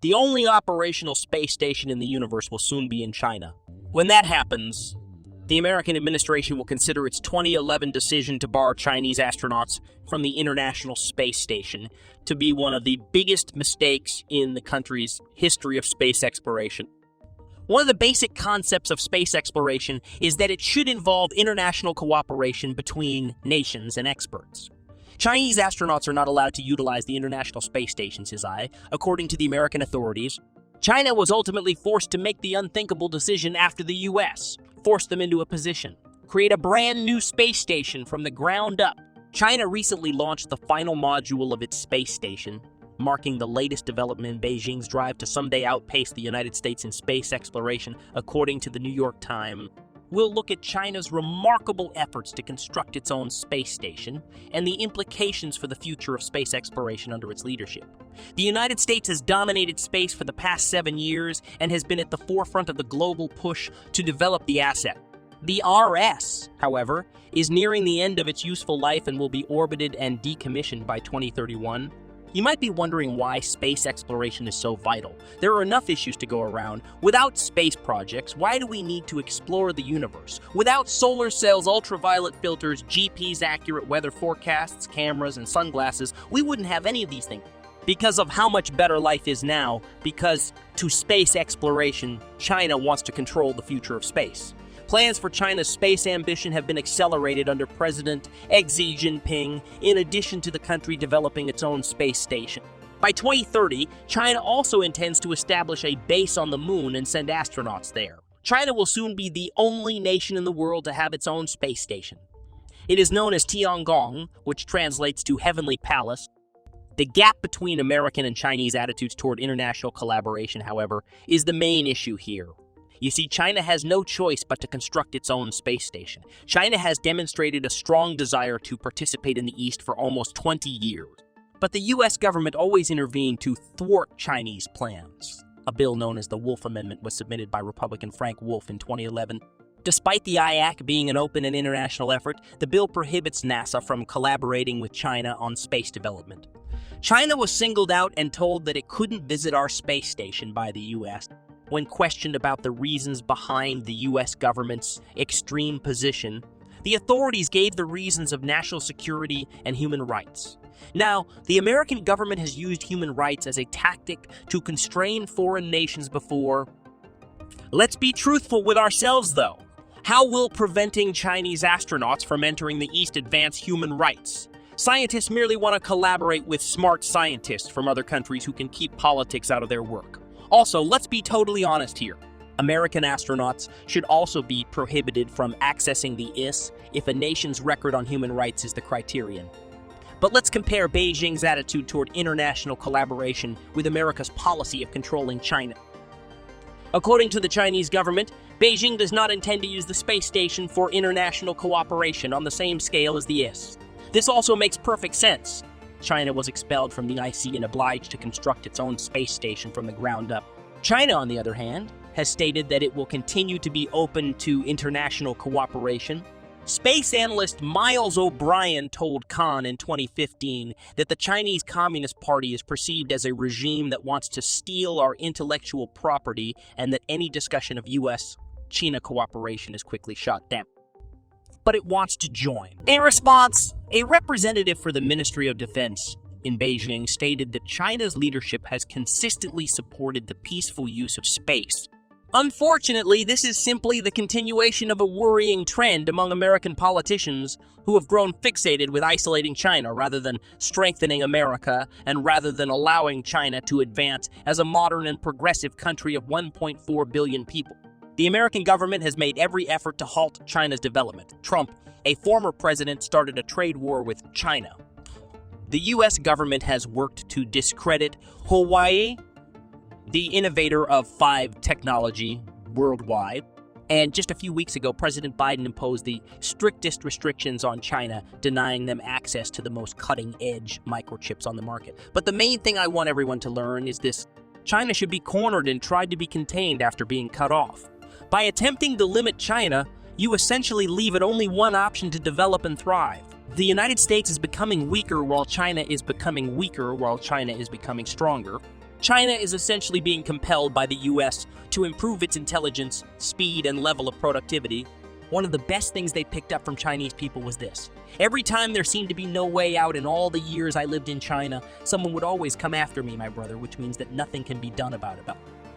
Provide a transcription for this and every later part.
The only operational space station in the universe will soon be in China. When that happens, the American administration will consider its 2011 decision to bar Chinese astronauts from the International Space Station to be one of the biggest mistakes in the country's history of space exploration. One of the basic concepts of space exploration is that it should involve international cooperation between nations and experts. Chinese astronauts are not allowed to utilize the International Space Station, says I. According to the American authorities, China was ultimately forced to make the unthinkable decision after the US forced them into a position. Create a brand new space station from the ground up. China recently launched the final module of its space station, marking the latest development in Beijing's drive to someday outpace the United States in space exploration, according to the New York Times. We'll look at China's remarkable efforts to construct its own space station and the implications for the future of space exploration under its leadership. The United States has dominated space for the past 7 years and has been at the forefront of the global push to develop the asset. The RS, however, is nearing the end of its useful life and will be orbited and decommissioned by 2031. You might be wondering why space exploration is so vital. There are enough issues to go around. Without space projects, why do we need to explore the universe? Without solar cells, ultraviolet filters, GPS accurate weather forecasts, cameras, and sunglasses, we wouldn't have any of these things. Because of how much better life is now, because to space exploration, China wants to control the future of space. Plans for China's space ambition have been accelerated under President Xi Jinping, in addition to the country developing its own space station. By 2030, China also intends to establish a base on the moon and send astronauts there. China will soon be the only nation in the world to have its own space station. It is known as Tiangong, which translates to Heavenly Palace. The gap between American and Chinese attitudes toward international collaboration, however, is the main issue here. You see, China has no choice but to construct its own space station. China has demonstrated a strong desire to participate in the East for almost 20 years. But the US government always intervened to thwart Chinese plans. A bill known as the Wolf Amendment was submitted by Republican Frank Wolf in 2011. Despite the IAC being an open and international effort, the bill prohibits NASA from collaborating with China on space development. China was singled out and told that it couldn't visit our space station by the US. When questioned about the reasons behind the US government's extreme position, the authorities gave the reasons of national security and human rights. Now, the American government has used human rights as a tactic to constrain foreign nations before. Let's be truthful with ourselves, though. How will preventing Chinese astronauts from entering the East advance human rights? Scientists merely want to collaborate with smart scientists from other countries who can keep politics out of their work. Also, let's be totally honest here. American astronauts should also be prohibited from accessing the ISS if a nation's record on human rights is the criterion. But let's compare Beijing's attitude toward international collaboration with America's policy of controlling China. According to the Chinese government, Beijing does not intend to use the space station for international cooperation on the same scale as the ISS. This also makes perfect sense. China was expelled from the IC and obliged to construct its own space station from the ground up. China, on the other hand, has stated that it will continue to be open to international cooperation. Space analyst Miles O'Brien told Khan in 2015 that the Chinese Communist Party is perceived as a regime that wants to steal our intellectual property and that any discussion of US-China cooperation is quickly shot down. But it wants to join. In response, a representative for the Ministry of Defense in Beijing stated that China's leadership has consistently supported the peaceful use of space. Unfortunately, this is simply the continuation of a worrying trend among American politicians who have grown fixated with isolating China rather than strengthening America and rather than allowing China to advance as a modern and progressive country of 1.4 billion people. The American government has made every effort to halt China's development. Trump, a former president, started a trade war with China. The US government has worked to discredit Huawei, the innovator of 5G technology worldwide. And just a few weeks ago, President Biden imposed the strictest restrictions on China, denying them access to the most cutting-edge microchips on the market. But the main thing I want everyone to learn is this: China should be cornered and tried to be contained after being cut off. By attempting to limit China, you essentially leave it only one option to develop and thrive. The United States is becoming weaker while China is becoming weaker while China is becoming stronger. China is essentially being compelled by the US to improve its intelligence, speed, and level of productivity. One of the best things they picked up from Chinese people was this. Every time there seemed to be no way out in all the years I lived in China, someone would always come after me, my brother, which means that nothing can be done about it.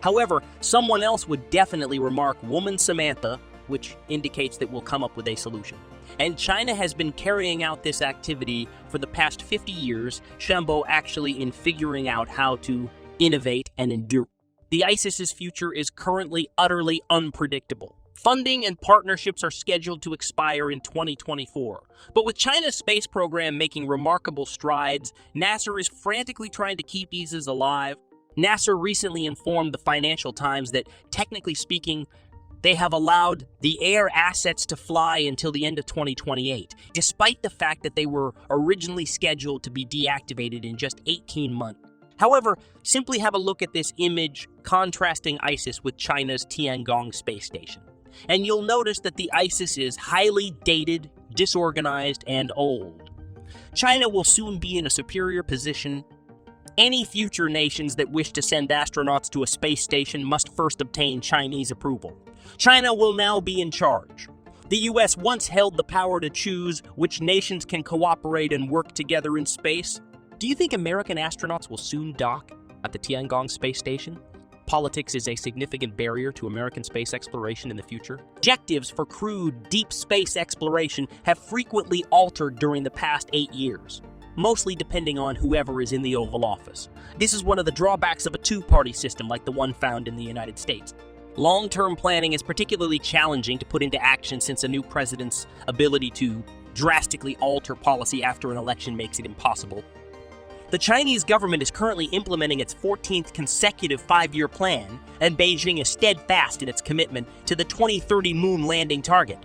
However, someone else would definitely remark Woman Samantha, which indicates that we'll come up with a solution. And China has been carrying out this activity for the past 50 years, Shambo actually in figuring out how to innovate and endure. The ISIS's future is currently utterly unpredictable. Funding and partnerships are scheduled to expire in 2024. But with China's space program making remarkable strides, NASA is frantically trying to keep ISIS alive. NASA recently informed the Financial Times that, technically speaking, they have allowed the Air assets to fly until the end of 2028, despite the fact that they were originally scheduled to be deactivated in just 18 months. However, simply have a look at this image contrasting ISIS with China's Tiangong space station. And you'll notice that the ISIS is highly dated, disorganized, and old. China will soon be in a superior position. Any future nations that wish to send astronauts to a space station must first obtain Chinese approval. China will now be in charge. The US once held the power to choose which nations can cooperate and work together in space. Do you think American astronauts will soon dock at the Tiangong space station? Politics is a significant barrier to American space exploration in the future. Objectives for crewed deep space exploration have frequently altered during the past 8 years, mostly depending on whoever is in the Oval Office. This is one of the drawbacks of a two-party system like the one found in the United States. Long-term planning is particularly challenging to put into action since a new president's ability to drastically alter policy after an election makes it impossible. The Chinese government is currently implementing its 14th consecutive 5-year plan, and Beijing is steadfast in its commitment to the 2030 moon landing target.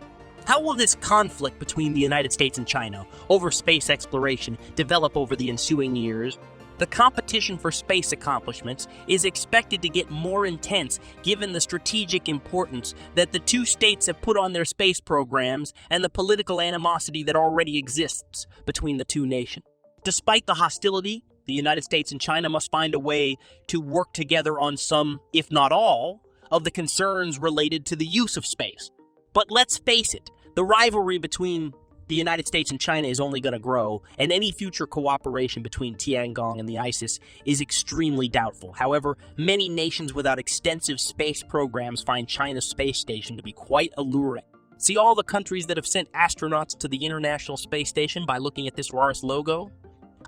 How will this conflict between the United States and China over space exploration develop over the ensuing years? The competition for space accomplishments is expected to get more intense given the strategic importance that the two states have put on their space programs and the political animosity that already exists between the two nations. Despite the hostility, the United States and China must find a way to work together on some, if not all, of the concerns related to the use of space. But let's face it, the rivalry between the United States and China is only going to grow, and any future cooperation between Tiangong and the ISIS is extremely doubtful. However, many nations without extensive space programs find China's space station to be quite alluring. See all the countries that have sent astronauts to the International Space Station by looking at this Raris logo?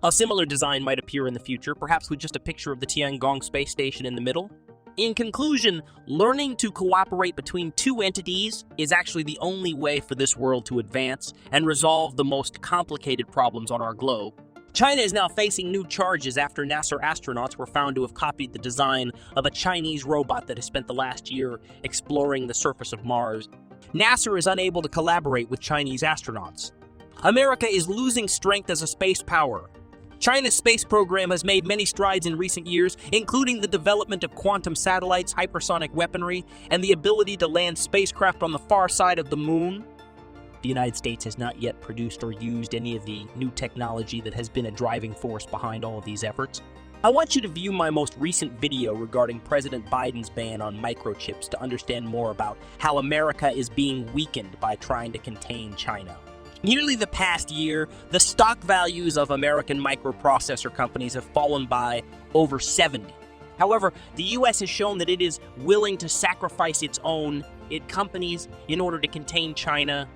A similar design might appear in the future, perhaps with just a picture of the Tiangong space station in the middle. In conclusion, learning to cooperate between two entities is actually the only way for this world to advance and resolve the most complicated problems on our globe. China is now facing new charges after NASA astronauts were found to have copied the design of a Chinese robot that has spent the last year exploring the surface of Mars. NASA is unable to collaborate with Chinese astronauts. America is losing strength as a space power. China's space program has made many strides in recent years, including the development of quantum satellites, hypersonic weaponry, and the ability to land spacecraft on the far side of the moon. The United States has not yet produced or used any of the new technology that has been a driving force behind all of these efforts. I want you to view my most recent video regarding President Biden's ban on microchips to understand more about how America is being weakened by trying to contain China. Nearly the past year, the stock values of American microprocessor companies have fallen by over 70. However, the US has shown that it is willing to sacrifice its companies in order to contain China